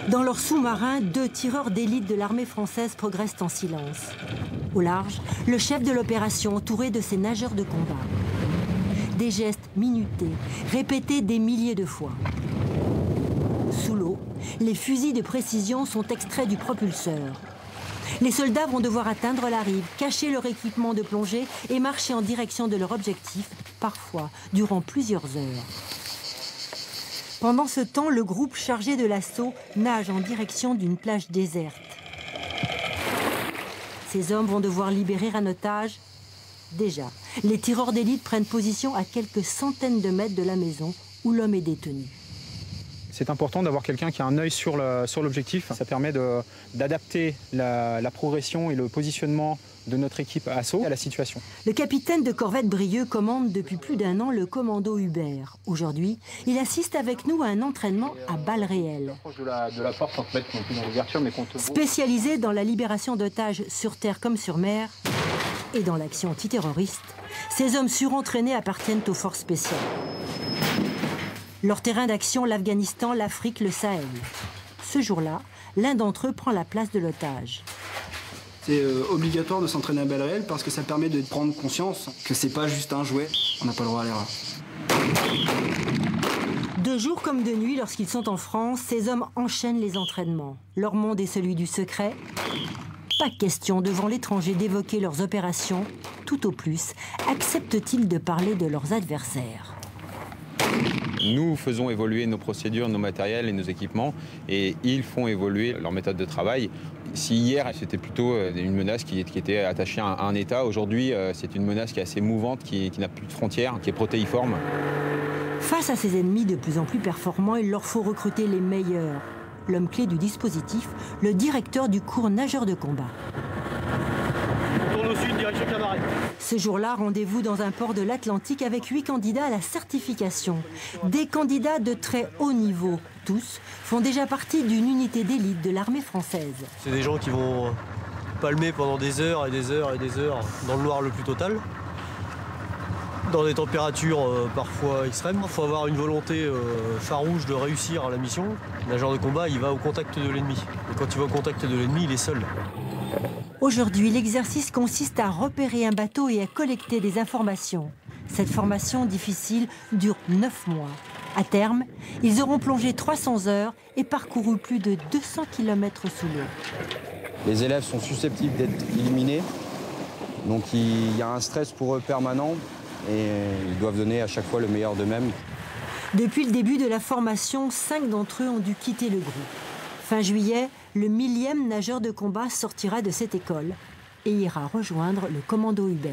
Dans leur sous-marin, 2 tireurs d'élite de l'armée française progressent en silence. Au large, le chef de l'opération entouré de ses nageurs de combat. Des gestes minutés, répétés des milliers de fois. Sous l'eau, les fusils de précision sont extraits du propulseur. Les soldats vont devoir atteindre la rive, cacher leur équipement de plongée et marcher en direction de leur objectif, parfois durant plusieurs heures. Pendant ce temps, le groupe chargé de l'assaut nage en direction d'une plage déserte. Ces hommes vont devoir libérer un otage. Déjà, les tireurs d'élite prennent position à quelques centaines de mètres de la maison où l'homme est détenu. C'est important d'avoir quelqu'un qui a un œil sur l'objectif. Ça permet d'adapter la progression et le positionnement de notre équipe assaut à la situation. Le capitaine de corvette Brieux commande depuis plus d'1 an le commando Hubert. Aujourd'hui, il assiste avec nous à un entraînement à balles réelles. Spécialisé dans la libération d'otages sur terre comme sur mer et dans l'action antiterroriste, ces hommes surentraînés appartiennent aux forces spéciales. Leur terrain d'action, l'Afghanistan, l'Afrique, le Sahel. Ce jour-là, l'un d'entre eux prend la place de l'otage. C'est obligatoire de s'entraîner à balles réelles parce que ça permet de prendre conscience que c'est pas juste un jouet, on n'a pas le droit à l'erreur. De jour comme de nuit, lorsqu'ils sont en France, ces hommes enchaînent les entraînements. Leur monde est celui du secret. Pas question devant l'étranger d'évoquer leurs opérations. Tout au plus, acceptent-ils de parler de leurs adversaires. Nous faisons évoluer nos procédures, nos matériels et nos équipements et ils font évoluer leur méthode de travail. Si hier c'était plutôt une menace qui était attachée à un État, aujourd'hui c'est une menace qui est assez mouvante, qui n'a plus de frontières, qui est protéiforme. Face à ces ennemis de plus en plus performants, il leur faut recruter les meilleurs. L'homme clé du dispositif, le directeur du cours nageur de combat. On tourne au sud, direction Camaret. Ce jour-là, rendez-vous dans un port de l'Atlantique avec 8 candidats à la certification. Des candidats de très haut niveau. Tous font déjà partie d'une unité d'élite de l'armée française. C'est des gens qui vont palmer pendant des heures et des heures et des heures dans le noir le plus total. Dans des températures parfois extrêmes. Il faut avoir une volonté farouche de réussir la mission. Le nageur de combat, il va au contact de l'ennemi. Et quand il va au contact de l'ennemi, il est seul. Aujourd'hui, l'exercice consiste à repérer un bateau et à collecter des informations. Cette formation difficile dure 9 mois. À terme, ils auront plongé 300 heures et parcouru plus de 200 km sous l'eau. Les élèves sont susceptibles d'être éliminés, donc il y a un stress pour eux permanent et ils doivent donner à chaque fois le meilleur d'eux-mêmes. Depuis le début de la formation, 5 d'entre eux ont dû quitter le groupe. Fin juillet, le 1000e nageur de combat sortira de cette école et ira rejoindre le commando Hubert.